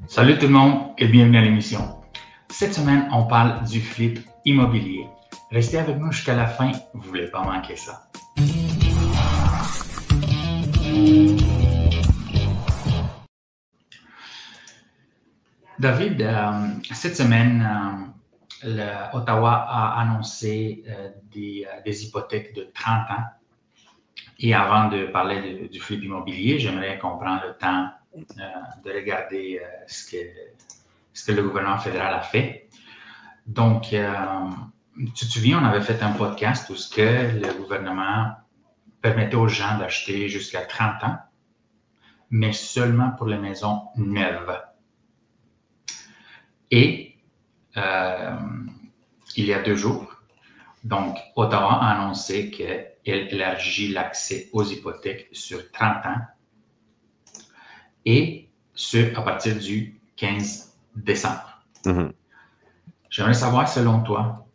Salut tout le monde et bienvenue à l'émission. Cette semaine, on parle du flip immobilier. Restez avec nous jusqu'à la fin, vous ne voulez pas manquer ça. David, cette semaine, Ottawa a annoncé des hypothèques de 30 ans. Et avant de parler du flip immobilier, j'aimerais qu'on prenne le temps de regarder ce que le gouvernement fédéral a fait. Donc, tu te souviens, on avait fait un podcast où ce que le gouvernement permettait aux gens d'acheter jusqu'à 30 ans, mais seulement pour les maisons neuves. Et il y a 2 jours, donc Ottawa a annoncé qu'elle élargit l'accès aux hypothèques sur 30 ans et ce, à partir du 15 décembre. Mm-hmm. J'aimerais savoir, selon toi,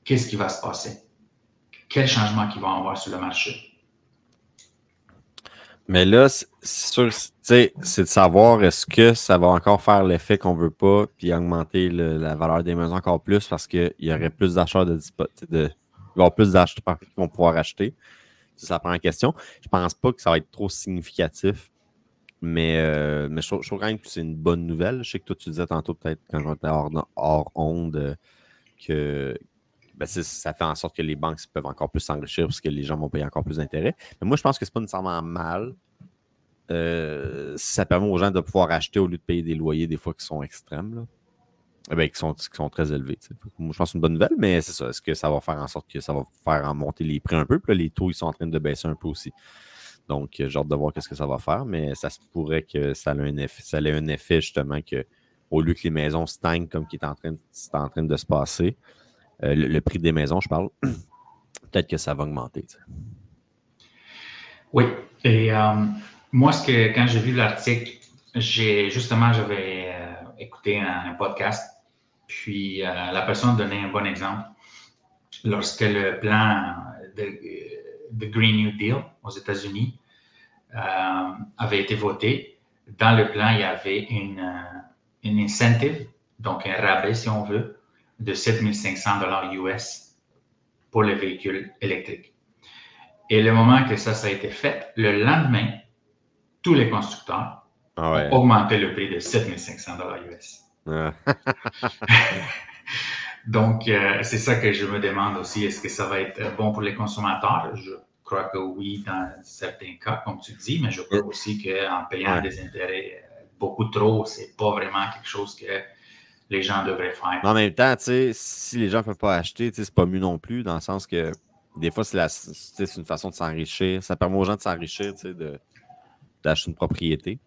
qu'est-ce qui va se passer? Quels changements qu'ils vont avoir sur le marché? Mais là, c'est sûr, c'est de savoir est-ce que ça va encore faire l'effet qu'on veut pas, puis augmenter la valeur des maisons encore plus parce qu'il y aurait plus d'acheteurs il va y avoir plus d'acheteurs qui vont pouvoir acheter. C'est la première question. Je pense pas que ça va être trop significatif, mais je trouve quand même que c'est une bonne nouvelle. Je sais que toi, tu disais tantôt, peut-être, quand on était hors onde, que ça fait en sorte que les banques peuvent encore plus s'enrichir parce que les gens vont payer encore plus d'intérêts. Mais moi, je pense que c'est pas nécessairement mal. Ça permet aux gens de pouvoir acheter au lieu de payer des loyers des fois qui sont extrêmes. Là. Qui sont très élevés. T'sais. Moi, je pense que c'est une bonne nouvelle, mais c'est ça. Est-ce que ça va faire en sorte que ça va faire monter les prix un peu? Puis là, les taux, ils sont en train de baisser un peu aussi. Donc, j'ai hâte de voir ce que ça va faire, mais ça se pourrait que ça ait un effet justement que au lieu que les maisons stagnent comme c'est en train de se passer, le prix des maisons, je parle, peut-être que ça va augmenter. T'sais. Oui, et moi, quand j'ai vu l'article, j'avais écouté un podcast, puis la personne donnait un bon exemple. Lorsque le plan de Green New Deal aux États-Unis avait été voté, dans le plan, il y avait une incentive, donc un rabais, si on veut, de 7 500 $ US pour les véhicules électriques. Et le moment que ça a été fait, le lendemain, tous les constructeurs ont augmenté le prix de 7 500 $ US. Donc, c'est ça que je me demande aussi. Est-ce que ça va être bon pour les consommateurs? Je crois que oui, dans certains cas, comme tu dis, mais je crois aussi qu'en payant des intérêts beaucoup trop, c'est pas vraiment quelque chose que les gens devraient faire. Mais en même temps, si les gens ne peuvent pas acheter, c'est pas mieux non plus, dans le sens que des fois, c'est une façon de s'enrichir. Ça permet aux gens de s'enrichir, d'acheter une propriété.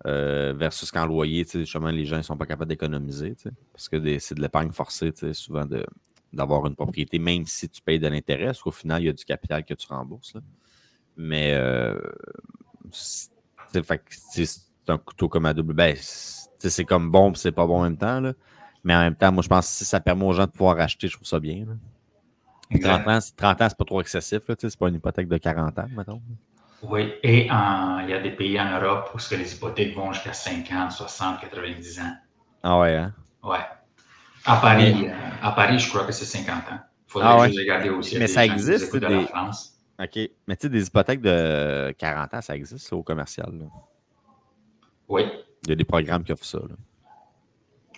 Versus qu'en loyer, justement, les gens ne sont pas capables d'économiser. Parce que c'est de l'épargne forcée, souvent, d'avoir une propriété, même si tu payes de l'intérêt, parce qu'au final, il y a du capital que tu rembourses. Là. Mais c'est un couteau comme à double. C'est comme bon, c'est pas bon en même temps. Là. Mais en même temps, moi, je pense que si ça permet aux gens de pouvoir acheter, je trouve ça bien. 30 ans, c'est pas trop excessif. C'est pas une hypothèque de 40 ans, mettons. Oui, et il y a des pays en Europe où les hypothèques vont jusqu'à 50, 60, 90 ans. Ah ouais, hein? Ouais. À Paris, je crois que c'est 50 ans. Il faudrait juste regarder aussi. Mais ça existe. Qui de la France. OK. Mais tu sais, des hypothèques de 40 ans, ça existe au commercial. Là. Oui. Il y a des programmes qui offrent ça. Là.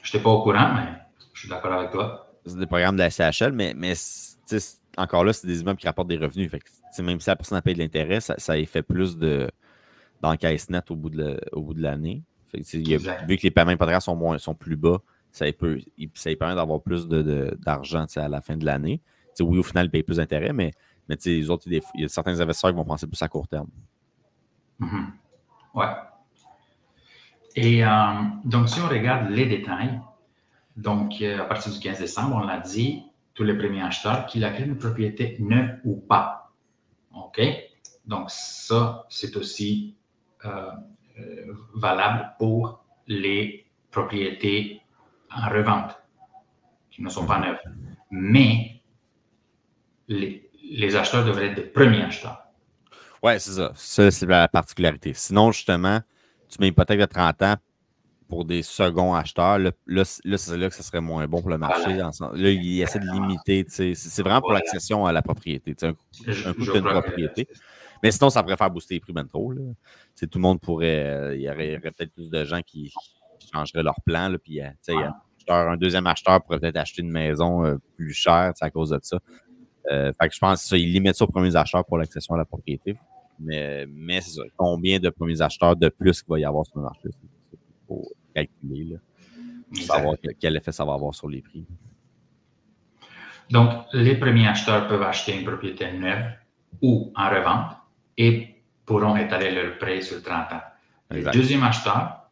Je n'étais pas au courant, mais je suis d'accord avec toi. C'est des programmes de la CHL, mais encore là, c'est des immeubles qui rapportent des revenus. Fait que, même si la personne a payé de l'intérêt, ça fait plus d'encaisse nette au bout de l'année. Vu que les paiements hypothécaires sont plus bas, ça permet d'avoir plus d'argent à la fin de l'année. Oui, au final, ils payent plus d'intérêt, mais les autres, il y a certains investisseurs qui vont penser plus à court terme. Mm-hmm. Ouais. Et donc, si on regarde les détails, donc à partir du 15 décembre, on l'a dit, tous les premiers acheteurs qui acquièrent une propriété neuve ou pas. OK? Donc, ça, c'est aussi valable pour les propriétés en revente qui ne sont pas neuves. Mais les acheteurs devraient être des premiers acheteurs. Oui, c'est ça. Ça, c'est la particularité. Sinon, justement, tu mets une hypothèque de 30 ans, pour des seconds acheteurs, là c'est là que ça serait moins bon pour le marché. Voilà. Là, il essaie de limiter. C'est vraiment pour Voilà. l'accession à la propriété. Un coup, tu as une crois propriété. Mais sinon, ça pourrait faire booster les prix ben trop. Là. Tout le monde pourrait. Il y aurait peut-être plus de gens qui changeraient leur plan. Là, puis, un deuxième acheteur pourrait peut-être acheter une maison plus chère à cause de ça. Fait que je pense qu'ils limitent ça aux premiers acheteurs pour l'accession à la propriété. Mais c'est ça. Combien de premiers acheteurs de plus qu'il va y avoir sur le marché? Il faut calculer là, pour savoir quel effet ça va avoir sur les prix. Donc, les premiers acheteurs peuvent acheter une propriété neuve ou en revente et pourront étaler leur prêt sur 30 ans. Les deuxièmes acheteurs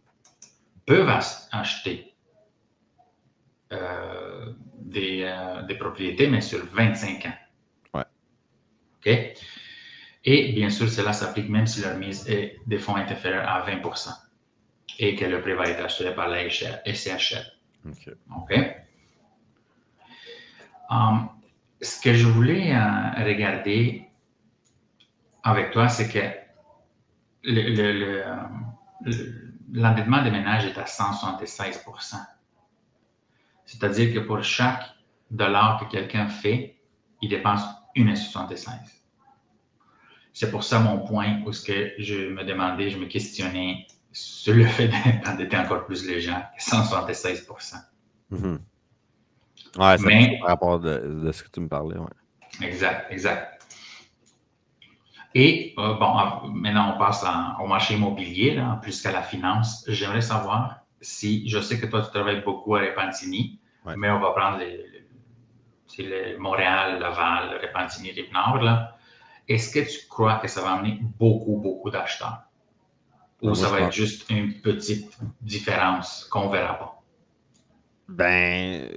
peuvent acheter des propriétés, mais sur 25 ans. Ouais. OK? Et bien sûr, cela s'applique même si leur mise est des fonds est inférieure à 20% et que le prêt va être acheté par la SCHL. OK? Ce que je voulais regarder avec toi, c'est que l'endettement des ménages est à 176%. C'est-à-dire que pour chaque dollar que quelqu'un fait, il dépense 1,76. C'est pour ça mon point où ce que je me demandais, je me questionnais sur le fait d'endetter encore plus les gens, 176%. Mm-hmm. Ouais, c'est par rapport de ce que tu me parlais. Ouais. Exact. Et maintenant on passe au marché immobilier, là, plus qu'à la finance. J'aimerais savoir si, je sais que toi tu travailles beaucoup à Repentigny, mais on va prendre Montréal, Laval, Repentigny, Rive-Nord, là. Est-ce que tu crois que ça va amener beaucoup d'acheteurs? Ou ça va être juste une petite différence qu'on ne verra pas? Ben,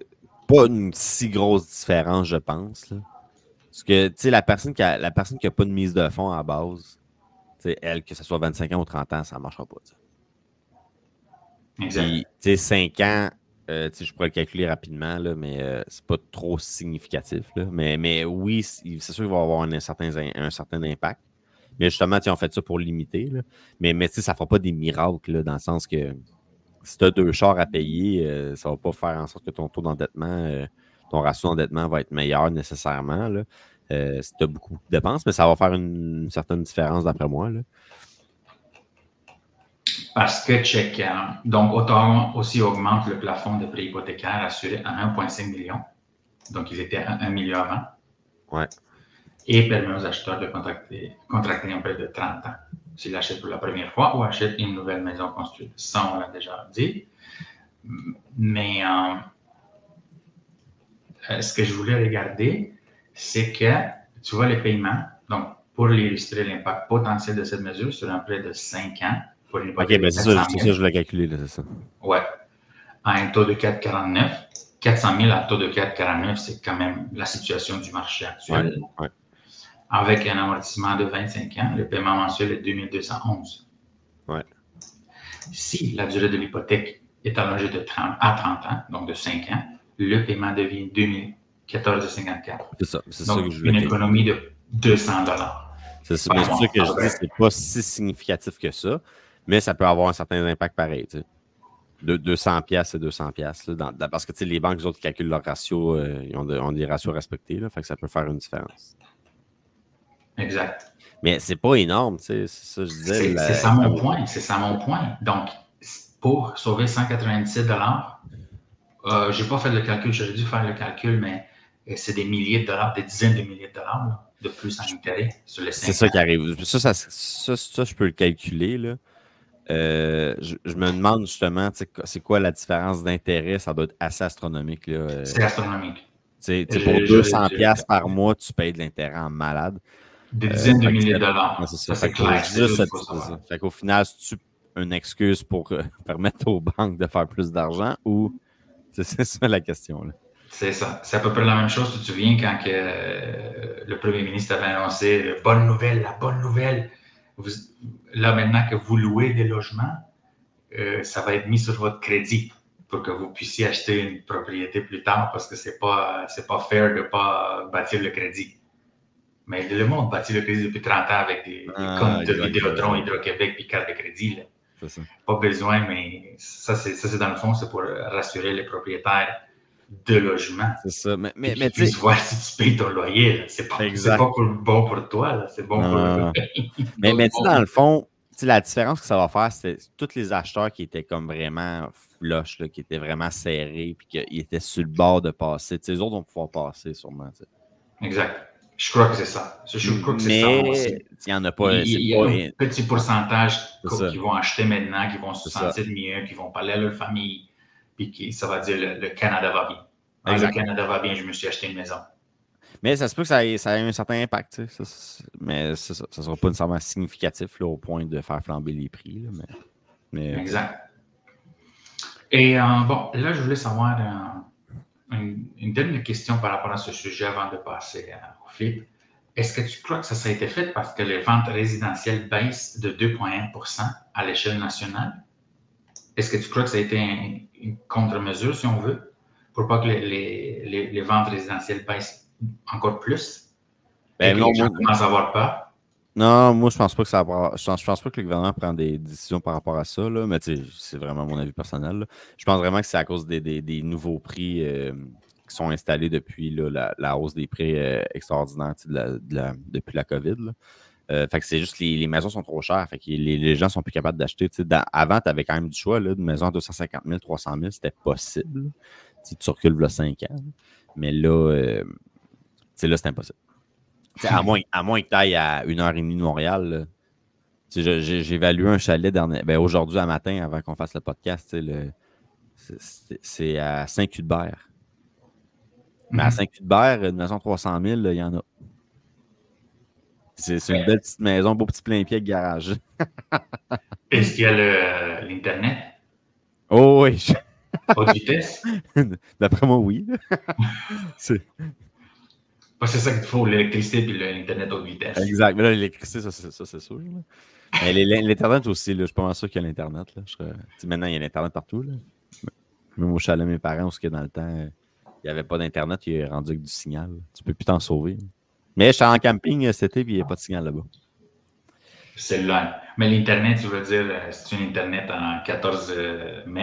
pas une si grosse différence, je pense. Là. Parce que, tu sais, la personne qui n'a pas de mise de fonds à la base, elle, que ce soit 25 ans ou 30 ans, ça ne marchera pas. T'sais. Exact. Puis, tu sais, 5 ans, je pourrais le calculer rapidement, là, mais c'est pas trop significatif. Là. Mais oui, c'est sûr qu'il va y avoir un certain impact. Mais justement, on fait ça pour limiter. Là. Mais ça ne fera pas des miracles, là, dans le sens que si tu as 2 chars à payer, ça ne va pas faire en sorte que ton taux d'endettement, ton ratio d'endettement va être meilleur nécessairement. Là. Si tu as beaucoup de dépenses, mais ça va faire une certaine différence d'après moi. Là. Parce que check, donc Ottawa aussi augmente le plafond de prêt hypothécaire assuré à 1,5 million. Donc, ils étaient à 1 million avant. Ouais. Et permet aux acheteurs de contracter un prêt de 30 ans s'ils achètent pour la première fois ou achètent une nouvelle maison construite. Ça, on l'a déjà dit. Mais ce que je voulais regarder, c'est que tu vois les paiements. Donc, pour illustrer l'impact potentiel de cette mesure sur un prêt de 5 ans, pour une hypothèque de 400 000. C'est ça, je l'ai calculé, là, c'est ça. Ouais. À un taux de 4,49. 400 000 à un taux de 4,49, c'est quand même la situation du marché actuel. Ouais. Avec un amortissement de 25 ans, le paiement mensuel est 2211. Ouais. Si la durée de l'hypothèque est allongée à 30 ans, donc de 5 ans, le paiement devient 2014,54. C'est ça. Donc, ça que je voulais une économie de 200 $. C'est ça que je dis, c'est pas si significatif que ça, mais ça peut avoir un certain impact pareil. Tu sais. De 200$ et 200$. Parce que les banques, les autres, calculent leurs ratios, ils ont des ratios respectés, là, fait que ça peut faire une différence. Exact. Mais c'est pas énorme, tu sais, c'est ça que je disais. C'est ça mon point, Donc, pour sauver 197 $, j'ai pas fait le calcul, j'aurais dû faire le calcul, mais c'est des milliers de dollars, des dizaines de milliers de dollars là, de plus en intérêt sur les 5 ans. C'est ça qui arrive. Ça, je peux le calculer, là. Je me demande justement, c'est quoi la différence d'intérêt? Ça doit être assez astronomique. Là. C'est astronomique. Pour 200$ par mois, tu payes de l'intérêt en malade. Des dizaines de milliers de dollars. Ça, c'est clair. Fait qu'au final, c'est-tu une excuse pour permettre aux banques de faire plus d'argent ou c'est ça la question? Là. C'est ça. C'est à peu près la même chose. Tu te souviens quand le premier ministre avait annoncé la bonne nouvelle. Là, maintenant que vous louez des logements, ça va être mis sur votre crédit pour que vous puissiez acheter une propriété plus tard parce que c'est pas fair de ne pas bâtir le crédit. Mais le monde bâtit le crédit depuis 30 ans avec des comptes de Vidéotron, Hydro-Québec et carte de crédit. Là. C'est ça. Pas besoin, mais ça, c'est dans le fond, c'est pour rassurer les propriétaires de logement. C'est ça. Mais tu puisses voir si tu payes ton loyer. C'est pas bon pour toi, c'est bon pour le Mais tu sais, dans le fond, la différence que ça va faire, c'est tous les acheteurs qui étaient comme vraiment flush, là, qui étaient vraiment serrés, puis qu'ils étaient sur le bord de passer. Les autres vont pouvoir passer sûrement. T'sais. Exact. Je crois que c'est ça. Je crois que c'est ça. Mais il n'y en a pas. Il y a un petit pourcentage qui vont acheter maintenant, qui vont se sentir mieux, qui vont parler à leur famille, puis ça va dire le Canada va bien. Ah, le Canada va bien, je me suis acheté une maison. Mais ça se peut que ça ait un certain impact. Mais ça ne sera pas nécessairement significatif là, au point de faire flamber les prix. Là, mais, exact. Et bon, là, je voulais savoir une dernière question par rapport à ce sujet avant de passer au flip. Est-ce que tu crois que ça a été fait parce que les ventes résidentielles baissent de 2,1% à l'échelle nationale? Est-ce que tu crois que ça a été une contre-mesure, si on veut, pour pas que les ventes résidentielles baissent encore plus? Et que les gens commencent à avoir peur? Non, moi, je pense pas que ça va. Je pense pas que le gouvernement prend des décisions par rapport à ça, là, mais c'est vraiment mon avis personnel. Là. Je pense vraiment que c'est à cause des nouveaux prix qui sont installés depuis là, la hausse des prix extraordinaires depuis la COVID. Fait que c'est juste que les maisons sont trop chères. Fait que les gens sont plus capables d'acheter. Avant, tu avais quand même du choix. Là, une maison à 250 000, 300 000, c'était possible. Tu recules là 5 ans. Mais là, là c'est impossible. À moins que tu ailles à 1h30 de Montréal. J'ai évalué un chalet aujourd'hui à matin, avant qu'on fasse le podcast. C'est à Saint-Cuthbert. Mais à Saint-Cuthbert, une maison 300 000, il y en a. C'est une belle petite maison, beau petit plein pied avec garage. Est-ce qu'il y a l'Internet? Oh oui. Haute vitesse? D'après moi, oui. C'est ça qu'il faut, l'électricité et l'Internet haute vitesse. Exact. Mais là, l'électricité, ça c'est sûr. Là. Mais l'Internet aussi, là, je suis pas mal sûr qu'il y a l'Internet. Maintenant, il y a l'Internet partout. Là. Même au chalet de mes parents, où dans le temps, il n'y avait pas d'Internet, il est rendu avec du signal. Tu peux plus t'en sauver. Mais je suis en camping cet été et il n'y a pas de signal là-bas. Cellulaire. Mais l'Internet, tu veux dire, c'est une Internet en 14 MB?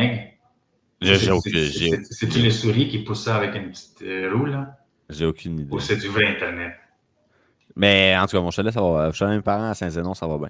C'est-tu les souris qui poussent ça avec une petite roue, là? J'ai aucune idée. Ou c'est du vrai Internet? Mais en tout cas, mon chalet, ça va. Chalet de mes parents à Saint-Zénon, ça va bien.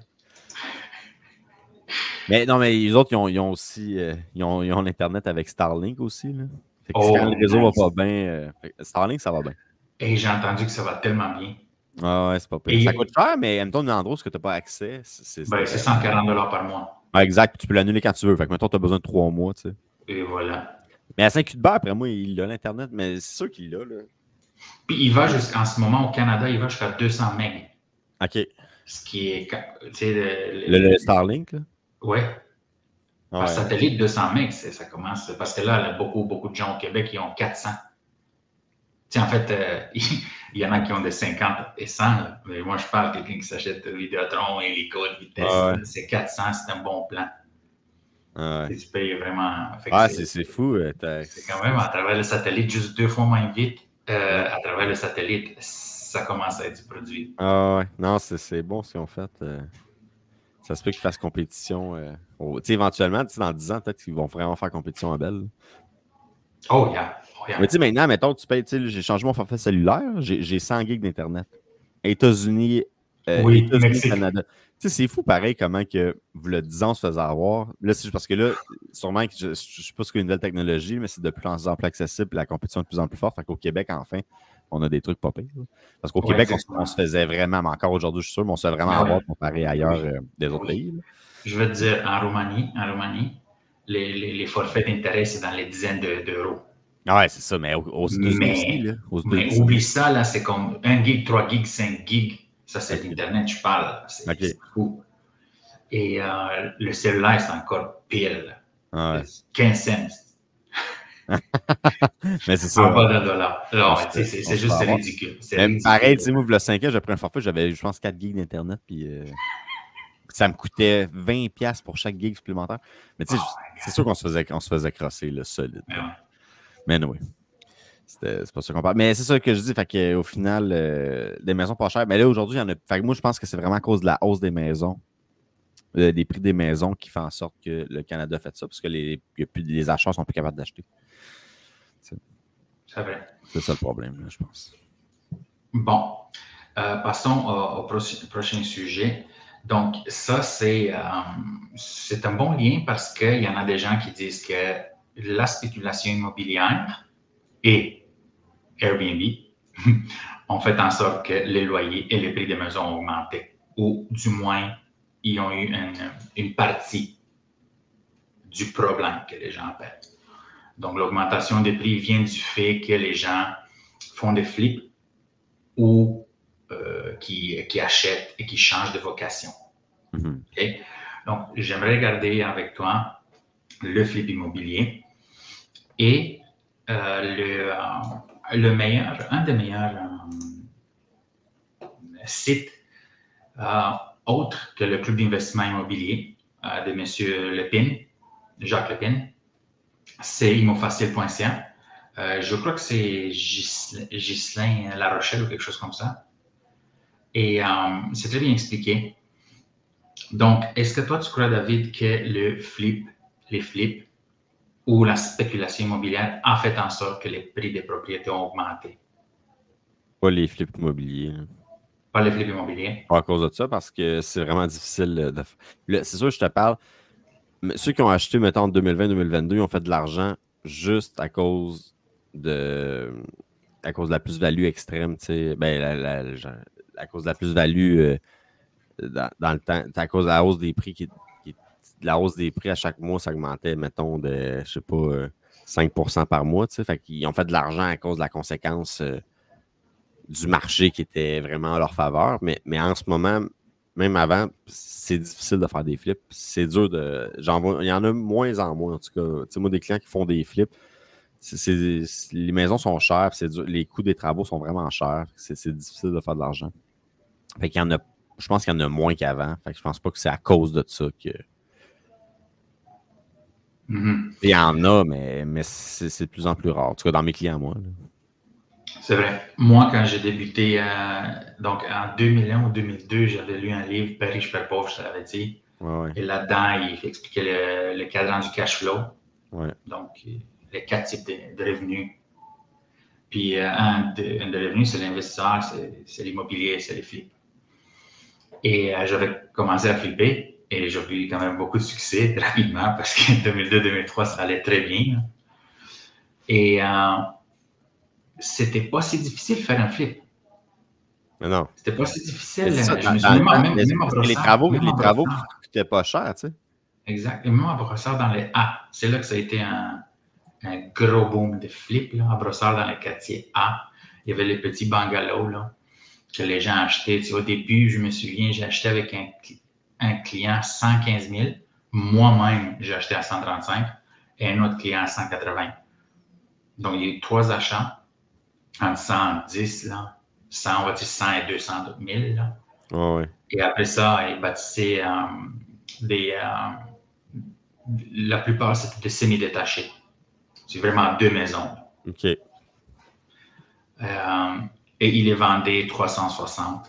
Mais non, mais les autres, ils ont aussi ils ont l'Internet avec Starlink aussi. Là. Fait que quand le réseau va pas bien, Starlink, ça va bien. Et j'ai entendu que ça va tellement bien. Ah ouais, c'est pas pire. Ça coûte cher, mais mettons un endroit où tu n'as pas accès. C'est 140$ par mois. Ah, exact. Tu peux l'annuler quand tu veux. Fait que mettons, tu as besoin de 3 mois. Tu sais. Et voilà. Mais à Saint-Cuthbert, après moi, il a l'Internet, mais c'est sûr qu'il l'a. Là. Puis il va en ce moment au Canada, il va jusqu'à 200 MB. OK. Ce qui est. Le Starlink, là? Oui. Par satellite, 200 MB, ça commence. Parce que là, il y a beaucoup de gens au Québec qui ont 400. En fait, il y en a qui ont des 50 et 100. Là. Mais moi, je parle de quelqu'un qui s'achète Vidéotron, Helico de vitesse. C'est 400, c'est un bon plan. Et tu payes vraiment. C'est fou. C'est quand même à travers le satellite, juste 2 fois moins vite. À travers le satellite, ça commence à être du produit. Non, c'est bon ce qu'ils ont fait. Ça se peut qu'ils fassent compétition. Éventuellement, dans 10 ans, peut-être qu'ils vont vraiment faire compétition à Bell. Oh, yeah. Mais maintenant, mettons, tu payes, j'ai changé mon forfait cellulaire, j'ai 100 gigs d'Internet. États-Unis, Canada. C'est fou pareil comment que, le 10 ans, on se faisait avoir. Là, c'est parce que là, sûrement que je ne sais pas ce qu'est une nouvelle technologie, mais c'est de plus en plus accessible et la compétition est de plus en plus forte. Fait qu'au Québec, enfin, on a des trucs pas pires. Parce qu'au Québec, on se faisait vraiment, mais encore aujourd'hui, je suis sûr, mais on se fait vraiment avoir comparé ailleurs des autres pays. Là. Je veux te dire, en Roumanie, les forfaits d'intérêt, c'est dans les dizaines d'euros. Ah ouais, c'est ça, mais aux États-Unis aussi. Là, mais oublie ça, là, c'est comme 1 gig, 3 gigs, 5 gigs. Ça, c'est l'Internet, je parle. C'est fou. Et le cellulaire, c'est encore pire. Là. 15 cents. Mais c'est ça. En bas d'un dollar. Non, c'est juste ridicule. Même pareil, tu sais, moi, il y a 5 ans, j'ai pris un forfait, j'avais, je pense, 4 gigs d'Internet, puis ça me coûtait 20$ pour chaque gig supplémentaire. Mais tu sais, c'est sûr qu'on se faisait crosser, le solide. Mais oui. C'est pas ça qu'on parle. Mais c'est ça que je dis. Fait qu'au final, des maisons pas chères. Mais là, aujourd'hui, il y en a. Fait que moi, je pense que c'est vraiment à cause de la hausse des maisons des prix des maisons qui fait en sorte que le Canada fait ça, parce que les acheteurs sont plus capables d'acheter. C'est vrai. C'est ça le problème, là, je pense. Bon, passons au prochain sujet. Donc, ça, c'est un bon lien parce qu'il y en a des gens qui disent que la spéculation immobilière et Airbnb ont fait en sorte que les loyers et les prix des maisons ont augmenté, ou du moins, ils ont eu une partie du problème que les gens appellent. Donc, l'augmentation des prix vient du fait que les gens font des flips ou qui achètent et qui changent de vocation. Mm-hmm. Okay? Donc, j'aimerais regarder avec toi le flip immobilier et un des meilleurs sites autres que le club d'investissement immobilier de M. Lepine, Jacques Lepine, c'est immofacile.ca. Je crois que c'est Ghislain Larochelle ou quelque chose comme ça. Et c'est très bien expliqué. Donc, est-ce que toi, tu crois, David, que les flips ou la spéculation immobilière a fait en sorte que les prix des propriétés ont augmenté? Pas les flips immobiliers. Pas les flips immobiliers? Pas à cause de ça, parce que c'est vraiment difficile c'est sûr, je te parle. Mais ceux qui ont acheté, mettons, en 2020-2022, ils ont fait de l'argent juste à cause de la plus-value extrême, tu sais. Ben, à cause de la plus-value dans le temps, à cause de la hausse des prix la hausse des prix à chaque mois, ça augmentait, mettons, de, je sais pas, 5% par mois, tu sais. Fait qu'ils ont fait de l'argent à cause de la conséquence du marché qui était vraiment en leur faveur. Mais en ce moment, même avant, c'est difficile de faire des flips. C'est dur il y en a moins en moins, en tout cas. Tu sais, moi, des clients qui font des flips, les maisons sont chères, c'est dur, les coûts des travaux sont vraiment chers. C'est difficile de faire de l'argent. Fait qu'il y en a, je pense qu'il y en a moins qu'avant. Fait que je pense pas que c'est à cause de ça que. Mm-hmm. Il y en a, mais c'est de plus en plus rare. En tout cas, dans mes clients, moi. Là. C'est vrai. Moi, quand j'ai débuté, donc en 2001 ou 2002, j'avais lu un livre, Père riche, Père pauvre, je te l'avais dit. Ouais. Et là-dedans, il expliquait le cadran du cash flow. Ouais. Donc, les 4 types de revenus. Puis, un de revenus, c'est l'investisseur, c'est l'immobilier, c'est les flips. Et j'avais commencé à flipper et j'ai eu quand même beaucoup de succès rapidement parce qu'en 2002-2003, ça allait très bien. Et c'était pas si difficile de faire un flip. Non. C'était pas si difficile. Ça, Je me souviens même à Brossard. Les travaux coûtaient pas cher, tu sais. Exact. Et même à Brossard, dans les A, c'est là que ça a été un gros boom de flip. Là. À Brossard, dans le quartier A, il y avait les petits bungalows là, que les gens achetaient. Tu sais, au début, je me souviens, j'ai acheté avec un client 115 000. Moi-même, j'ai acheté à 135 et un autre client à 180. Donc, il y a eu 3 achats entre 110, là, 100, on va dire 100 et 200 000. Là. Ouais. Et après ça, ils bâtissaient la plupart, c'était des semi-détachés. C'est vraiment 2 maisons. OK. Et ils les vendaient 360.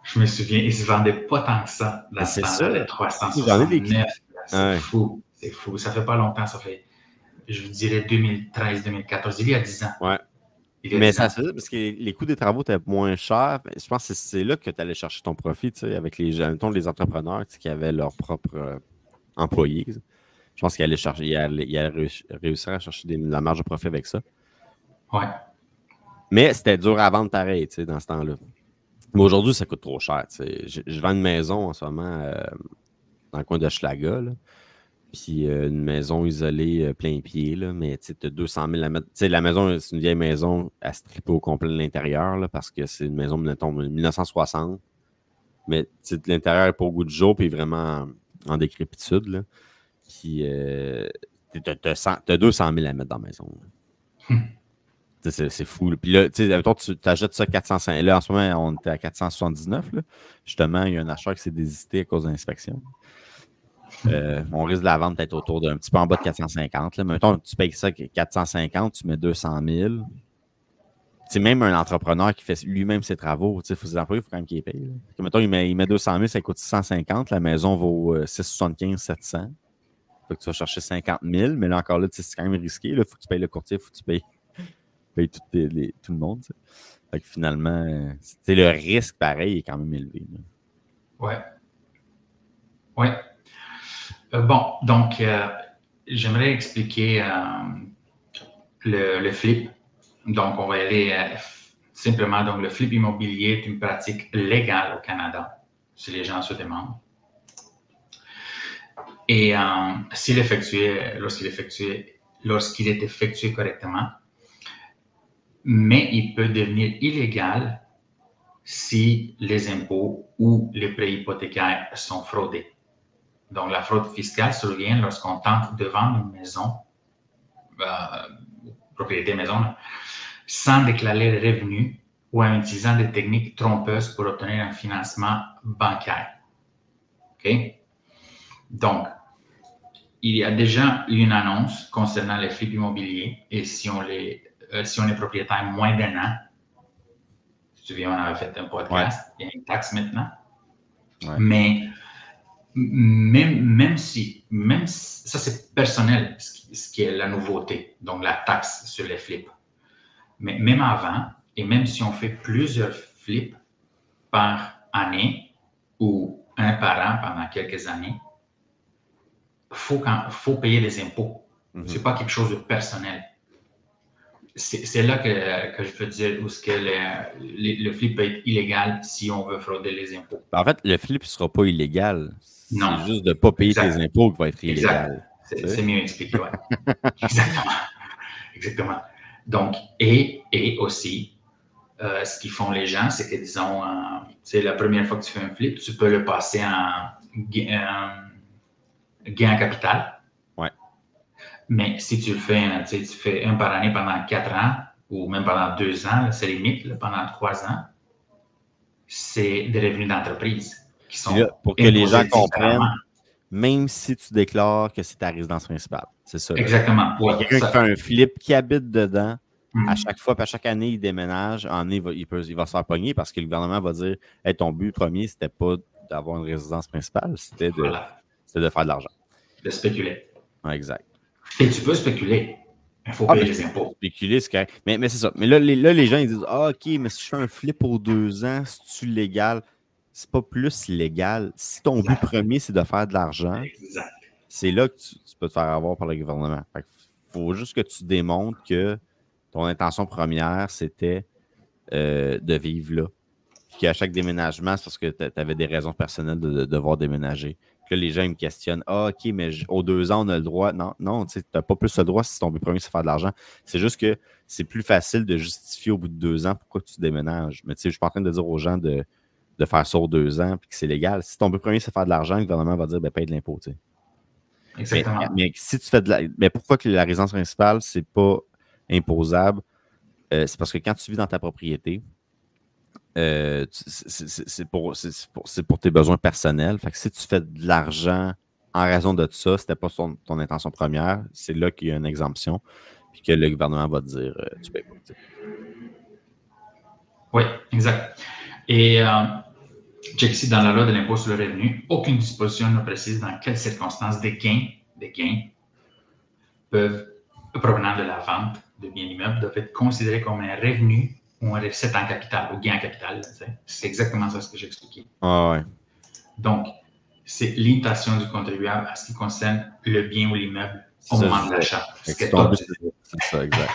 Je me souviens, ils ne se vendaient pas tant que ça dans ce temps-là, les 369. C'est fou. C'est fou. Ça fait pas longtemps, ça fait, je vous dirais, 2013-2014, il y a 10 ans. Ouais. Mais ça se fait parce que les coûts des travaux étaient moins chers. Je pense que c'est là que tu allais chercher ton profit, tu sais, avec les entrepreneurs qui avaient leurs propres employés. Je pense qu'ils allaient réussir à chercher la marge de profit avec ça. Ouais. Mais c'était dur à vendre pareil, tu sais, dans ce temps-là. Mais aujourd'hui, ça coûte trop cher. Tu sais. Je vends une maison en ce moment dans le coin de Hochelaga, là. Puis une maison isolée plein pied, là, mais tu as 200 000 à mettre. Tu sais, la maison, c'est une vieille maison à stripper au complet de l'intérieur, là, parce que c'est une maison de 1960. Mais l'intérieur n'est pas au goût du jour, puis vraiment en décrépitude. Là. Puis tu as 200 000 à mettre dans la maison. C'est fou. Là. Puis là, tu achètes ça à 405. Là, en ce moment, on était à 479. Là. Justement, il y a un acheteur qui s'est désisté à cause de l'inspection. On risque de la vendre peut-être autour d'un petit peu en bas de 450. Là. Mais mettons, tu payes ça 450, tu mets 200 000. même un entrepreneur qui fait lui-même ses travaux, il faut ses employés, il faut quand même qu'il les paye. Là. Mettons, il met 200 000, ça coûte 650, la maison vaut 675, 700. Fait que tu vas chercher 50 000, mais là encore là, c'est quand même risqué. Il faut que tu payes le courtier, il faut que tu payes tout le monde. T'sais. Fait que finalement, le risque, pareil, est quand même élevé. Là. Ouais. Ouais. Bon, donc, j'aimerais expliquer le flip. Donc, on va y aller simplement. Donc, le flip immobilier est une pratique légale au Canada, si les gens se demandent. Et lorsqu'il est effectué correctement, mais il peut devenir illégal si les impôts ou les prêts hypothécaires sont fraudés. Donc, la fraude fiscale survient lorsqu'on tente de vendre une maison, propriété maison, sans déclarer les revenus ou en utilisant des techniques trompeuses pour obtenir un financement bancaire. OK? Donc, il y a déjà eu une annonce concernant les flips immobiliers et si on est propriétaire moins d'un an, si tu te souviens, on avait fait un podcast, il y a une taxe maintenant. Ouais. Mais même si, ça c'est personnel, ce qui est la nouveauté, donc la taxe sur les flips. Mais même avant, et même si on fait plusieurs flips par année ou un par an pendant quelques années, faut payer des impôts. Mm-hmm. C'est pas quelque chose de personnel. C'est là que je veux dire où est-ce que le flip peut être illégal si on veut frauder les impôts. En fait, le flip ne sera pas illégal. Non. C'est juste de ne pas payer tes impôts qui va être illégal. C'est mieux expliqué, oui. Exactement. Donc, et aussi, ce qu'ils font les gens, c'est que, disons, c'est la première fois que tu fais un flip, tu peux le passer en gain en capital. Ouais. Mais si tu le fais, tu fais un par année pendant 4 ans ou même pendant 2 ans, c'est limite, là, pendant 3 ans, c'est des revenus d'entreprise qui sont là, pour que les gens comprennent, même si tu déclares que c'est ta résidence principale. C'est ça. Exactement. Ouais, quelqu'un qui fait un flip, qui habite dedans, à chaque fois, puis à chaque année, il déménage, en année, il va se faire pogner parce que le gouvernement va dire hey, ton but premier, c'était pas d'avoir une résidence principale, c'était de faire de l'argent. De spéculer. Ouais, exact. Et tu peux spéculer. Il faut payer les impôts. Spéculer, c'est correct. Mais c'est ça. Mais là, les gens, ils disent OK, mais si je fais un flip pour 2 ans, c'est-tu légal? C'est pas plus légal. Si ton but premier, c'est de faire de l'argent, c'est là que tu peux te faire avoir par le gouvernement. Il faut juste que tu démontres que ton intention première, c'était de vivre là. Puis qu'à chaque déménagement, c'est parce que tu avais des raisons personnelles de devoir déménager. Puis là, les gens ils me questionnent OK, mais aux 2 ans, on a le droit. Non, tu n'as pas plus le droit si ton but premier, c'est faire de l'argent. C'est juste que c'est plus facile de justifier au bout de 2 ans pourquoi tu déménages. Mais tu sais, je ne suis pas en train de dire aux gens de faire ça aux 2 ans puis que c'est légal. Si ton but premier, c'est faire de l'argent, le gouvernement va dire paye de l'impôt. Tu sais. Exactement. Mais si tu fais mais pourquoi que la résidence principale, c'est pas imposable? C'est parce que quand tu vis dans ta propriété, c'est pour tes besoins personnels. Fait que si tu fais de l'argent en raison de ça, c'était pas ton intention première, c'est là qu'il y a une exemption puis que le gouvernement va te dire tu payes pas. Tu sais. Oui, exact. Et check ici, dans la loi de l'impôt sur le revenu, aucune disposition ne précise dans quelles circonstances des gains provenant de la vente de biens immeubles doivent être considérés comme un revenu ou un recette en capital, ou gain en capital. C'est exactement ça ce que j'ai expliqué. Ah ouais. Donc, c'est l'intention du contribuable en ce qui concerne le bien ou l'immeuble au moment de l'achat. C'est ça, exact.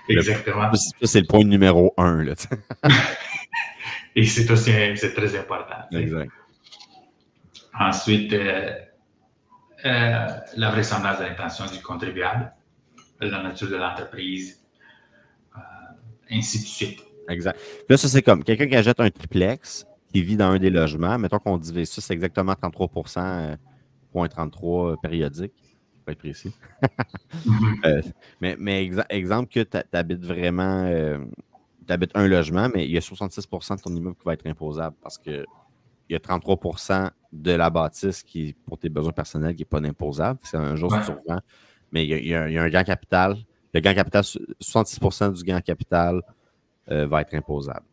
Exactement. Ça, c'est le point numéro 1. Là, et c'est très important. Exact. Ensuite, la vraisemblance de l'intention du contribuable, la nature de l'entreprise, ainsi de suite. Exact. Là, ça, c'est comme quelqu'un qui achète un triplex, qui vit dans un des logements. Mettons qu'on divise ça, c'est exactement 33%, 0,33 périodique, pour être précis. mais exemple que tu habites vraiment, tu habites un logement, mais il y a 66% de ton immeuble qui va être imposable parce que il y a 33% de la bâtisse qui, pour tes besoins personnels, qui n'est pas imposable. C'est un jour si tu revends. Mais il y a un gain capital, le gain capital, 66% du gain capital va être imposable.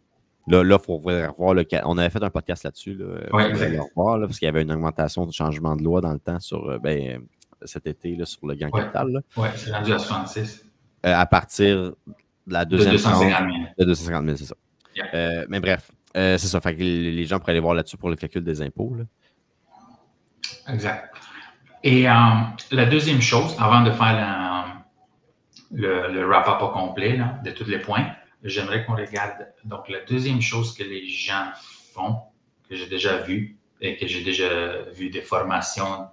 Là, il faut revoir on avait fait un podcast là-dessus. Oui, Il exact. le revoir, parce qu'il y avait une augmentation de changement de loi dans le temps sur cet été là, sur le gain capital. Oui, c'est rendu à 66. À partir de la deuxième tranche 250 000. de 250 000, c'est ça. Yeah. Mais bref, c'est ça. Fait que les gens pourraient aller voir là-dessus pour le calcul des impôts. Là. Exact. Et la deuxième chose, avant de faire le wrap-up au complet là, de tous les points, j'aimerais qu'on regarde. Donc, la deuxième chose que les gens font, que j'ai déjà vu et que j'ai déjà vu des formations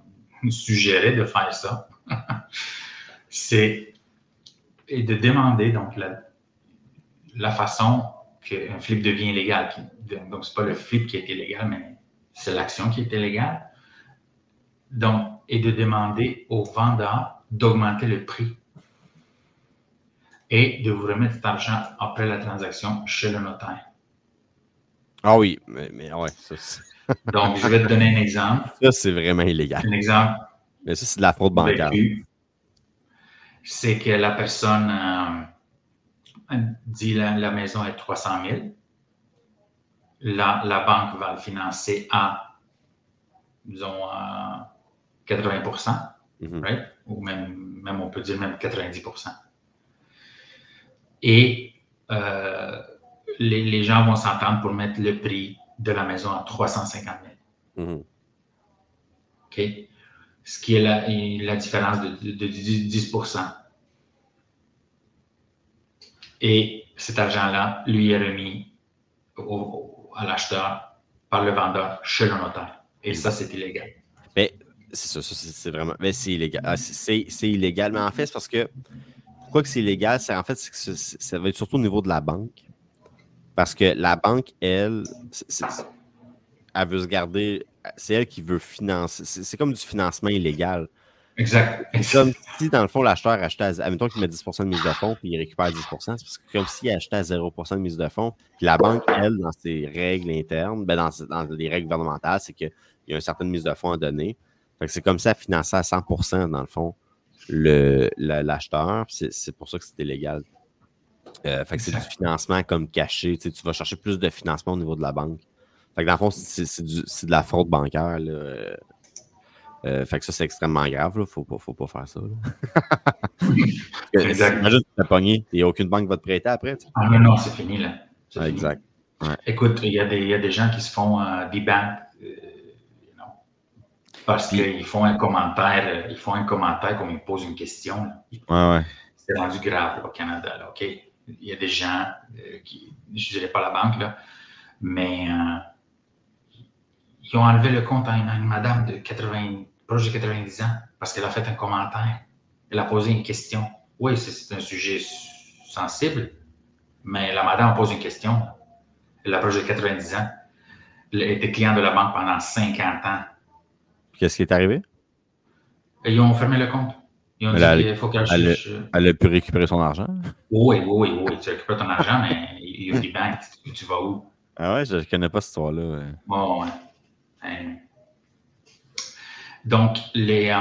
suggérer de faire ça, c'est de demander donc la façon qu'un flip devient illégal. Donc, ce n'est pas le flip qui est illégal, mais c'est l'action qui est illégale. Donc, et de demander au vendeur d'augmenter le prix et de vous remettre cet argent après la transaction chez le notaire. Ah oui, mais ouais, ça c'est... Donc, je vais te donner un exemple. Ça, c'est vraiment illégal. Un exemple. Mais ça, c'est de la fraude bancaire. C'est que la personne dit la maison est 300 000. La banque va le financer à, disons, 80%, right? Ou même on peut dire même 90%. Et les gens vont s'entendre pour mettre le prix de la maison à 350 000. OK? Ce qui est la différence de 10%. Et cet argent-là, lui est remis à l'acheteur par le vendeur chez le notaire. Et ça, c'est illégal. Mais c'est ça, c'est vraiment... Mais c'est illégal. C'est illégal. Mais en fait, c'est parce que... Pourquoi que c'est illégal? C'est que ça va être surtout au niveau de la banque. Parce que la banque, elle veut se garder... C'est elle qui veut financer. C'est comme du financement illégal. Exact. C'est comme si, dans le fond, l'acheteur achetait admettons qu'il met 10% de mise de fonds, puis il récupère 10%. C'est parce que comme s'il achetait à 0% de mise de fonds. Puis la banque, elle, dans ses règles internes, dans les règles gouvernementales, c'est qu'il y a une certaine mise de fonds à donner. Fait que c'est comme ça, financer à 100%, dans le fond, l'acheteur. C'est pour ça que c'est illégal. Fait que c'est du financement comme caché. Tu vas chercher plus de financement au niveau de la banque. Fait que dans le fond, c'est de la fraude bancaire. Là. Fait que ça, c'est extrêmement grave. Il ne faut pas faire ça. Exact. Imagine que tu as pogné. Il n'y a aucune banque qui va te prêter après. Ah non, c'est fini là. Exact. Ouais. Écoute, il y a des gens qui se font debank parce qu'ils font un commentaire. Ils font un commentaire comme ils posent une question. Là. Ouais. C'est rendu grave au Canada. Là, OK? Il y a des gens qui, je ne dirais pas la banque, là, mais ils ont enlevé le compte à une madame de proche de 90 ans parce qu'elle a fait un commentaire. Elle a posé une question. Oui, c'est un sujet sensible, mais la madame pose une question. Elle a proche de 90 ans. Elle était client de la banque pendant 50 ans. Qu'est-ce qui est arrivé? Et ils ont fermé le compte. Ils ont dit qu'il faut qu'elle cherche. Elle a pu récupérer son argent? Oui. Tu récupères ton argent, mais il y a des banques. Tu vas où? Ah ouais, je ne connais pas cette histoire-là. Ouais. Bon, ouais. Donc, les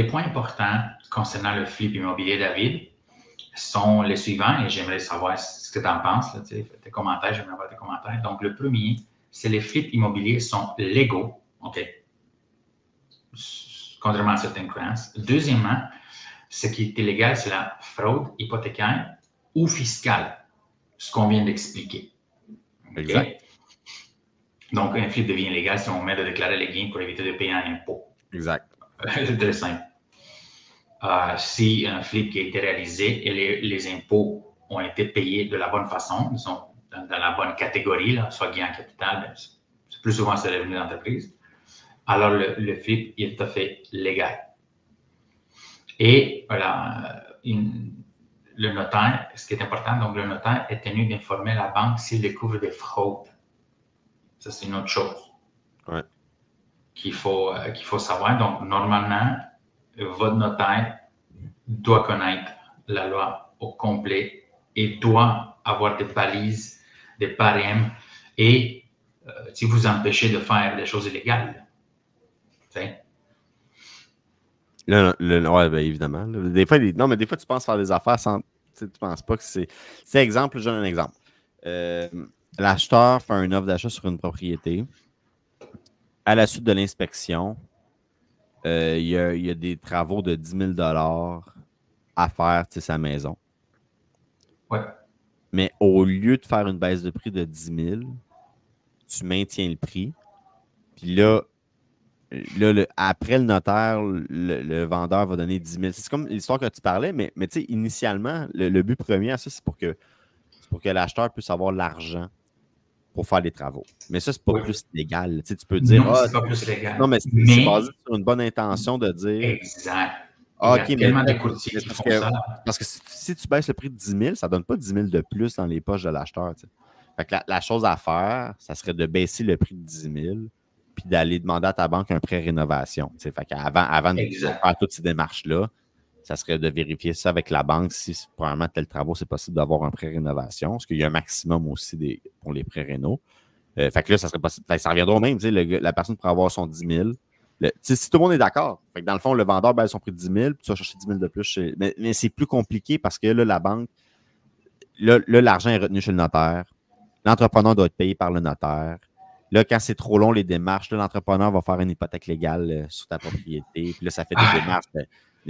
points importants concernant le flip immobilier, David, sont les suivants, et j'aimerais savoir ce que tu en penses. Là, fais tes commentaires, j'aimerais avoir tes commentaires. Donc, le premier, c'est les flips immobiliers sont légaux, OK? Contrairement à certaines croyances. Deuxièmement, ce qui est illégal, c'est la fraude hypothécaire ou fiscale, ce qu'on vient d'expliquer. Okay? Exact. Donc, un flip devient illégal si on met de déclarer les gains pour éviter de payer un impôt. Exact. C'est très simple. Si un flip qui a été réalisé et les impôts ont été payés de la bonne façon, ils sont dans la bonne catégorie, là, soit gain en capital, c'est plus souvent c'est revenu d'entreprise, alors le flip est tout à fait légal. Et voilà, le notaire, ce qui est important, donc le notaire est tenu d'informer la banque s'il découvre des fraudes. Ça, c'est une autre chose qu'il faut savoir. Donc, normalement, votre notaire doit connaître la loi au complet et doit avoir des balises, des barèmes et si vous empêchez de faire des choses illégales. Ouais, ben, évidemment. Là. Des fois, non, mais des fois, tu penses faire des affaires sans. Tu penses pas que c'est. C'est exemple, je donne un exemple. Euh, L'acheteur fait une offre d'achat sur une propriété. À la suite de l'inspection, il y a des travaux de 10 000 à faire, sa maison. Ouais. Mais au lieu de faire une baisse de prix de 10 000, tu maintiens le prix. Puis là, après le notaire, le vendeur va donner 10 000. C'est comme l'histoire que tu parlais, mais tu sais, initialement, le but premier à ça, c'est pour que l'acheteur puisse avoir l'argent pour faire les travaux. Mais ça, c'est pas Oui. plus légal. Tu sais, tu peux dire, Non, c'est pas plus légal. non, mais c'est basé sur une bonne intention de dire, Exact. Il y a OK, mais tellement de courtiers qui font ça. parce que si tu baisses le prix de 10 000, ça ne donne pas 10 000 de plus dans les poches de l'acheteur. Tu sais. Fait que la chose à faire, ça serait de baisser le prix de 10 000 puis d'aller demander à ta banque un prêt rénovation. Tu sais. Fait qu'avant de faire toutes ces démarches-là, ça serait de vérifier ça avec la banque si, probablement, tel travaux, c'est possible d'avoir un prêt rénovation, parce qu'il y a un maximum aussi pour les prêts réno. Fait que là, ça serait possible. Fait que ça reviendra au même. La personne pourrait avoir son 10 000. Si tout le monde est d'accord, fait que dans le fond, le vendeur baisse son prix de 10 000, puis tu vas chercher 10 000 de plus. Mais c'est plus compliqué parce que là, la banque, là, l'argent est retenu chez le notaire. L'entrepreneur doit être payé par le notaire. Là, quand c'est trop long, les démarches, l'entrepreneur va faire une hypothèque légale sur ta propriété. Puis là, ça fait des démarches.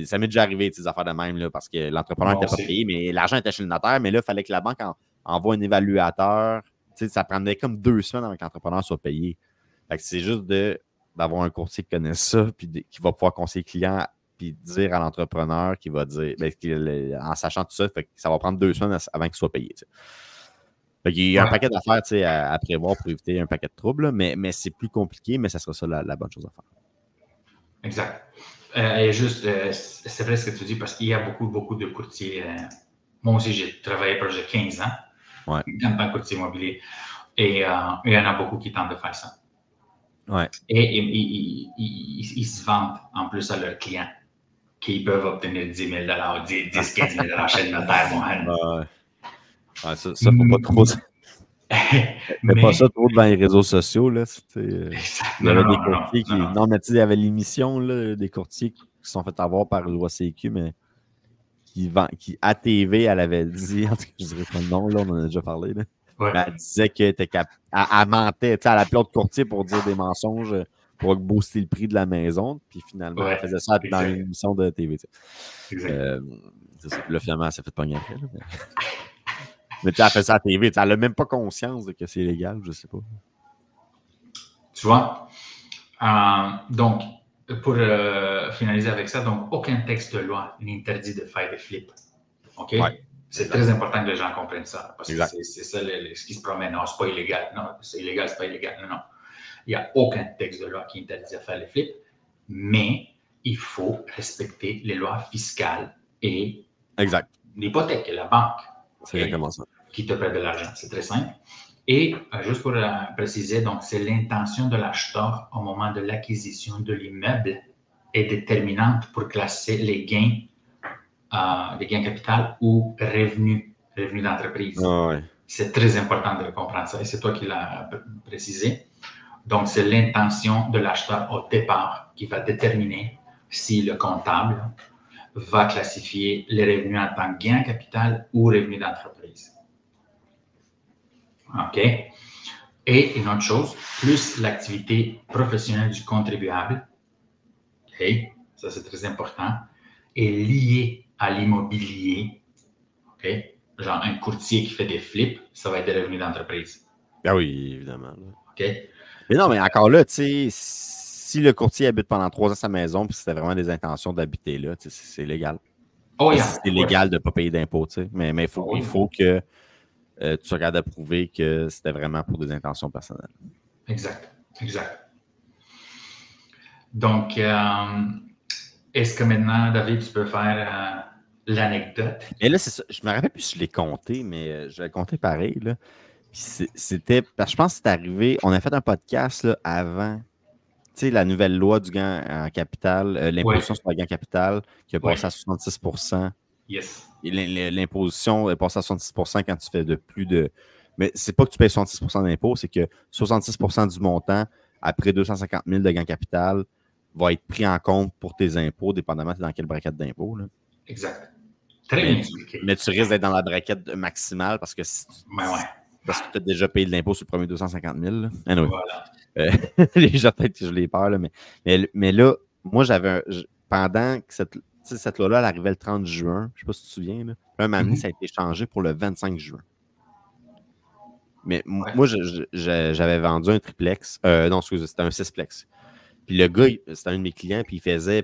Ça m'est déjà arrivé, ces affaires de même, là, parce que l'entrepreneur n'était pas payé, mais l'argent était chez le notaire. Mais là, il fallait que la banque envoie un évaluateur. Ça prendrait comme 2 semaines avant que l'entrepreneur soit payé. Fait que c'est juste d'avoir un courtier qui connaît ça, puis qui va pouvoir conseiller le client, puis dire à l'entrepreneur qui va dire, en sachant tout ça, fait que ça va prendre 2 semaines avant qu'il soit payé. T'sais. Fait qu'il y a un paquet d'affaires à prévoir pour éviter un paquet de troubles, mais c'est plus compliqué, mais ça sera ça la bonne chose à faire. Exact. Et juste, c'est vrai ce que tu dis, parce qu'il y a beaucoup de courtiers. Moi aussi, j'ai travaillé proche de 15 ans en tant que courtier immobilier. Et il y en a beaucoup qui tentent de faire ça. Ouais. Et ils se vantent en plus à leurs clients qu'ils peuvent obtenir 10 000 10, 15 000 chez le notaire, Mohamed. Ouais, ça, faut pas trop. Mais pas ça trop devant les réseaux sociaux. Là, il y avait des courtiers qui. Non, mais tu sais, il y avait l'émission des courtiers qui se sont fait avoir par loi CQ, mais qui à TV, elle avait dit, en tout cas, je dirais pas le nom, là, on en a déjà parlé. Là. Ouais. Elle disait qu'elle mentait, elle appelait l'autre courtier pour dire des mensonges pour booster le prix de la maison. Puis finalement, elle faisait ça dans une émission de TV. C'est ça. Puis là, finalement, elle s'est fait pogner après. Là, mais tu as fait ça à TV, elle n'a même pas conscience de que c'est illégal, je sais pas. Tu vois? Donc, pour finaliser avec ça, donc aucun texte de loi n'interdit de faire des flips. OK? Ouais, c'est très important que les gens comprennent ça. Parce que c'est ça ce qui se promène. Non, c'est pas illégal. Non, c'est illégal, c'est pas illégal. Non. Il n'y a aucun texte de loi qui interdit de faire les flips, mais il faut respecter les lois fiscales et l'hypothèque, la banque. C'est exactement ça. Qui te prête de l'argent. C'est très simple. Et juste pour préciser, donc c'est l'intention de l'acheteur au moment de l'acquisition de l'immeuble est déterminante pour classer les gains capital ou revenus d'entreprise. C'est très important de comprendre ça et c'est toi qui l'as précisé. Donc, c'est l'intention de l'acheteur au départ qui va déterminer si le comptable va classifier les revenus en tant que gain capital ou revenus d'entreprise. OK? Et une autre chose, plus l'activité professionnelle du contribuable, OK? Ça c'est très important, est liée à l'immobilier, OK? Genre un courtier qui fait des flips, ça va être des revenus d'entreprise. Ah oui, évidemment. OK? Mais non, mais encore là, tu sais, si le courtier habite pendant 3 ans à sa maison, puis c'était vraiment des intentions d'habiter là, c'est légal. C'est légal de ne pas payer d'impôts, tu sais. Mais il faut que tu regardes à prouver que c'était vraiment pour des intentions personnelles. Exact. Donc, est-ce que maintenant, David, tu peux faire l'anecdote? Et là, c'est ça. Je me rappelle plus si je l'ai compté, mais je l'ai compté pareil, là. C'était, parce que je pense que c'est arrivé, on a fait un podcast là, avant, tu sais, la nouvelle loi du gain en capital, l'imposition sur le gain capital qui a passé à 66 %. Yes. Et l'imposition est passée à 66 % quand tu fais de plus de... Mais c'est pas que tu payes 66 % d'impôt, c'est que 66 % du montant, après 250 000 de gain capital, va être pris en compte pour tes impôts, dépendamment de dans quelle braquette d'impôt. Exact. Très bien expliqué. Mais tu risques d'être dans la braquette maximale parce que parce que tu as déjà payé de l'impôt sur le premier 250 000. Là. Anyway. Voilà. Les gens, peut-être que je l'ai peur, là, mais là, moi, pendant que cette loi-là, elle arrivait le 30 juin, je ne sais pas si tu te souviens, là, un moment donné, ça a été changé pour le 25 juin. Mais moi, j'avais vendu un triplex. Non, excusez, c'était un sixplex. Puis le gars, c'était un de mes clients, puis il faisait,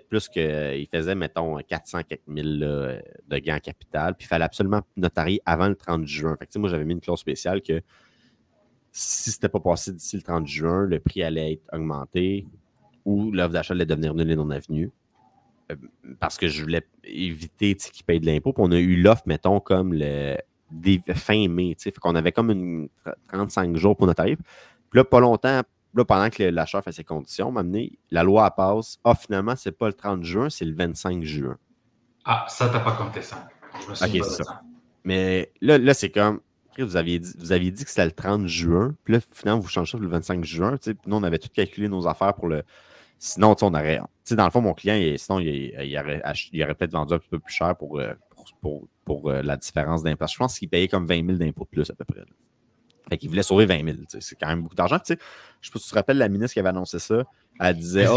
mettons, 400 quelques mille là, de gains en capital. Puis il fallait absolument notarier avant le 30 juin. Fait que, moi, j'avais mis une clause spéciale que si c'était pas passé d'ici le 30 juin, le prix allait être augmenté ou l'offre d'achat allait devenir nulle et non avenue. Parce que je voulais éviter qu'il paye de l'impôt. Puis on a eu l'offre, mettons, comme fin mai. Fait qu'on avait comme 35 jours pour notarier. Puis là, pas longtemps, là, pendant que l'achat fait ses conditions, la loi passe. Finalement, c'est pas le 30 juin, c'est le 25 juin. Ah, ça, t'as pas compté ça. Je me souviens pas de ça. Mais là, c'est comme, vous aviez dit que c'était le 30 juin, puis là, finalement, vous changez ça le 25 juin. Nous, on avait tout calculé nos affaires pour le... Sinon, on aurait... dans le fond, mon client, il aurait peut-être vendu un petit peu plus cher pour la différence d'impôt. Je pense qu'il payait comme 20 000 d'impôts de plus à peu près. Là. Fait qu'il voulait sauver 20 000. C'est quand même beaucoup d'argent. Je ne sais pas si tu te rappelles, la ministre qui avait annoncé ça, elle disait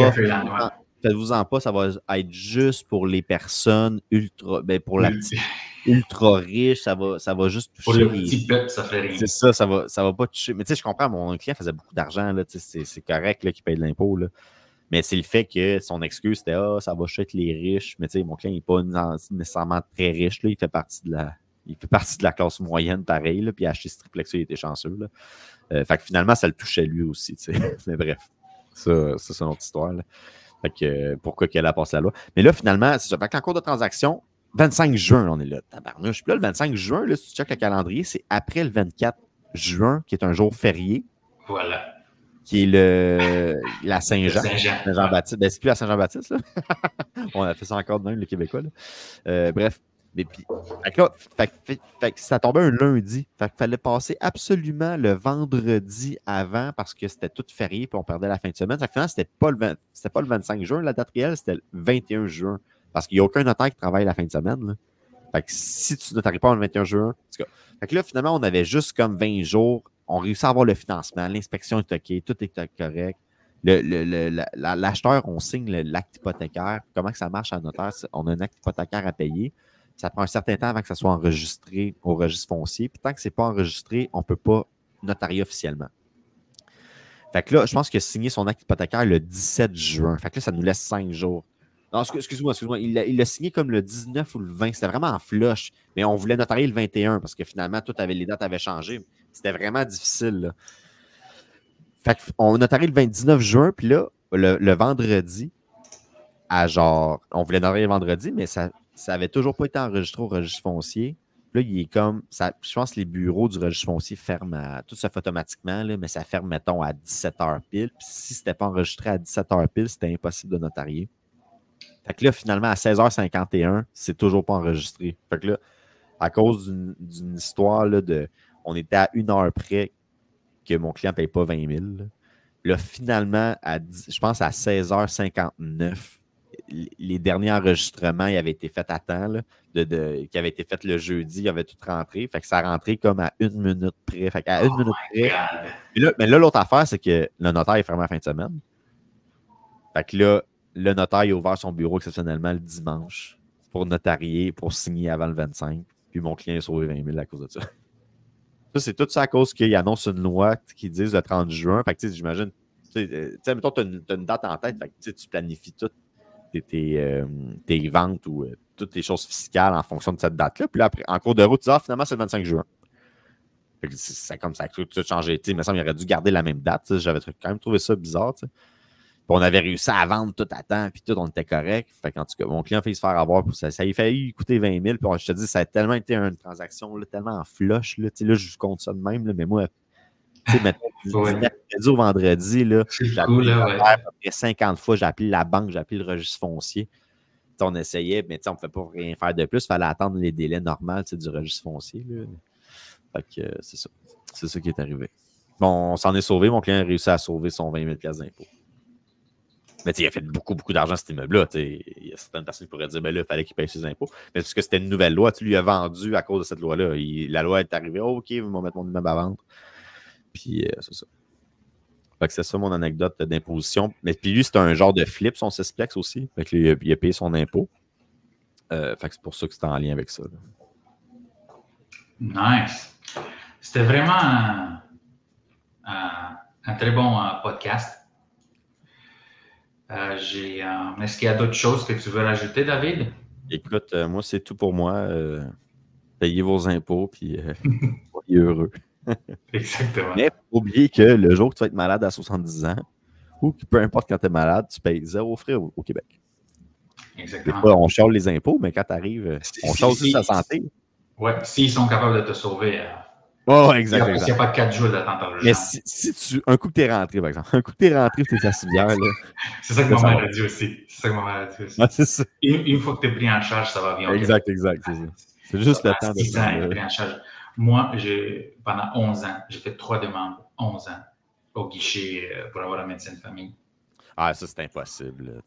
faites-vous-en pas, ça va être juste pour les personnes ultra riche, ça va juste toucher. Pour le petit peuple, ça fait rien. C'est ça va pas toucher. Mais je comprends, mon client faisait beaucoup d'argent, là, c'est correct qu'il paye de l'impôt. Là. Mais c'est le fait que son excuse, c'était ça va chuter les riches. Mais mon client n'est pas nécessairement très riche. Là, il fait partie de la classe moyenne, pareil. Là, puis acheter ce triplex, il était chanceux. Là. Fait que finalement, ça le touchait lui aussi. Mais bref, ça c'est une autre histoire. Là. Fait que pourquoi qu'elle a passé la loi. Mais là, finalement, c'est ça. Fait qu'en cours de transaction, 25 juin, on est là. Tabarnouche. Puis là, le 25 juin, là, si tu checkes le calendrier, c'est après le 24 juin, qui est un jour férié. Voilà. Qui est la Saint-Jean. Saint-Jean-Baptiste. Ben, c'est plus la Saint-Jean-Baptiste, là. On a fait ça encore de même, le Québécois. Là. Bref. Mais puis, fait que ça tombait un lundi. Fait qu'il fallait passer absolument le vendredi avant parce que c'était tout férié puis on perdait la fin de semaine. Fait que finalement, c'était pas le 25 juin, la date réelle, c'était le 21 juin. Parce qu'il n'y a aucun notaire qui travaille la fin de semaine. Là. Fait que si tu notaries pas le 21 juin, en tout cas. Fait que là, finalement, on avait juste comme 20 jours. On réussit à avoir le financement. L'inspection est OK. Tout est correct. L'acheteur, on signe l'acte hypothécaire. Comment que ça marche à notaire? On a un acte hypothécaire à payer. Ça prend un certain temps avant que ça soit enregistré au registre foncier. Puis tant que ce n'est pas enregistré, on ne peut pas notarier officiellement. Fait que là, je pense qu'il a signé son acte hypothécaire le 17 juin. Fait que là, ça nous laisse 5 jours. Non, excuse-moi. Il l'a signé comme le 19 ou le 20. C'était vraiment en flush. Mais on voulait notarier le 21 parce que finalement, les dates avaient changé. C'était vraiment difficile. Là. Fait qu'on notarie le 29 juin. Puis là, le vendredi, on voulait notarier le vendredi, mais ça n'avait toujours pas été enregistré au registre foncier. Là, il est comme, je pense que les bureaux du registre foncier ferment, tout se fait automatiquement, là, mais ça ferme, mettons, à 17h pile. Puis si ce n'était pas enregistré à 17h pile, c'était impossible de notarier. Fait que là, finalement, à 16h51, c'est toujours pas enregistré. Fait que là, à cause d'une histoire là, on était à 1 heure près que mon client ne paye pas 20 000. Là, finalement, je pense à 16h59, les derniers enregistrements ils avaient été faits à temps, là, qui avaient été faits le jeudi, ils avaient tout rentré. Fait que ça rentrait comme à 1 minute près. Fait qu'à 1 minute près. Mais là, l'autre affaire, c'est que le notaire est fermé à la fin de semaine. Fait que là, le notaire a ouvert son bureau exceptionnellement le dimanche pour notarier, pour signer avant le 25. Puis mon client a sauvé 20 000 à cause de ça. Ça, c'est tout ça à cause qu'il annonce une loi qui dit le 30 juin. Fait que j'imagine, mettons, tu as une date en tête, fait que tu planifies toutes tes ventes ou toutes tes choses fiscales en fonction de cette date-là. Puis là, après, en cours de route, tu dis, finalement, c'est le 25 juin. Fait que c'est comme ça que tout a changé. Il me semble qu'il aurait dû garder la même date. J'avais quand même trouvé ça bizarre. T'sais. Puis on avait réussi à vendre tout à temps, puis tout, on était correct. Fait qu'en tout cas, mon client a fait se faire avoir pour ça. Ça a failli coûter 20 000. Puis je te dis, ça a tellement été une transaction là, tellement en flush. Là, je compte ça de même, là, mais moi, maintenant, du mercredi au vendredi, j'ai appelé à peu près 50 fois, j'ai appelé la banque, j'ai appelé le registre foncier. T'sais, on essayait, mais on ne pouvait pas rien faire de plus. Il fallait attendre les délais normaux du registre foncier. Là. Fait que c'est ça. C'est ça qui est arrivé. Bon, on s'en est sauvé. Mon client a réussi à sauver son 20 000 d'impôt. Mais il a fait beaucoup, beaucoup d'argent cet immeuble-là. Il y a certaines personnes qui pourraient dire, ben là, il fallait qu'il paye ses impôts. Mais parce que c'était une nouvelle loi, tu lui as vendu à cause de cette loi-là. La loi est arrivée, OK, ils vont mettre mon immeuble à vendre. Puis c'est ça. Fait que c'est ça mon anecdote d'imposition. Mais puis lui, c'était un genre de flip, son sexplex aussi. Fait que il a payé son impôt. Fait que c'est pour ça que c'était en lien avec ça. Là. Nice. C'était vraiment un très bon podcast. Est-ce qu'il y a d'autres choses que tu veux rajouter, David? Écoute, moi, c'est tout pour moi. Payez vos impôts, puis soyez heureux. Exactement. Mais faut oublier que le jour que tu vas être malade à 70 ans, ou que peu importe quand tu es malade, tu payes 0 frais au Québec. Exactement. Des fois, on chiale les impôts, mais quand tu arrives, on chiale aussi sa santé. Oui, s'ils sont capables de te sauver. Exactement. Il n'y a pas de 4 jours d'attente à Mais si un coup que tu es rentré, par exemple, un coup que tu es rentré, tu es à civière, là. C'est ça que ma mère a dit aussi. C'est ça. Une fois que tu es pris en charge, ça va bien. Exact, c'est ça. C'est juste le temps de 6 ans, pris en charge. Moi, pendant 11 ans, j'ai fait 3 demandes, 11 ans, au guichet pour avoir un médecin de famille. Ah, ça, c'est impossible.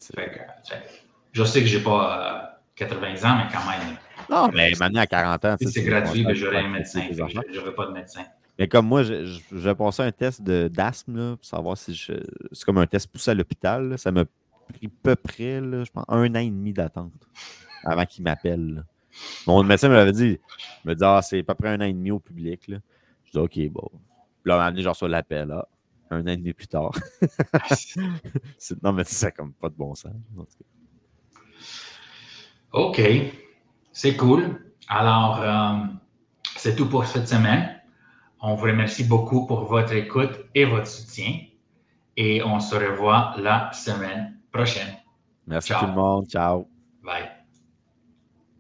Je sais que j'ai pas 80 ans, mais quand même. Non, mais maintenant, à 40 ans, si c'est gratuit, j'aurais un médecin. Je n'aurais pas de médecin. Mais comme moi, je passé un test d'asthme pour savoir si c'est comme un test poussé à l'hôpital. Là. Ça m'a pris à peu près, là, je pense, 1 an et demi d'attente avant qu'il m'appelle. Mon médecin me l'avait dit. Il me dit, c'est à peu près 1 an et demi au public. Là. Je dis, OK, bon. Puis là, on m'a amené genre sur l'appel. 1 an et demi plus tard. Non, mais c'est comme pas de bon sens. OK. C'est cool. Alors, c'est tout pour cette semaine. On vous remercie beaucoup pour votre écoute et votre soutien. Et on se revoit la semaine prochaine. Merci tout le monde. Ciao.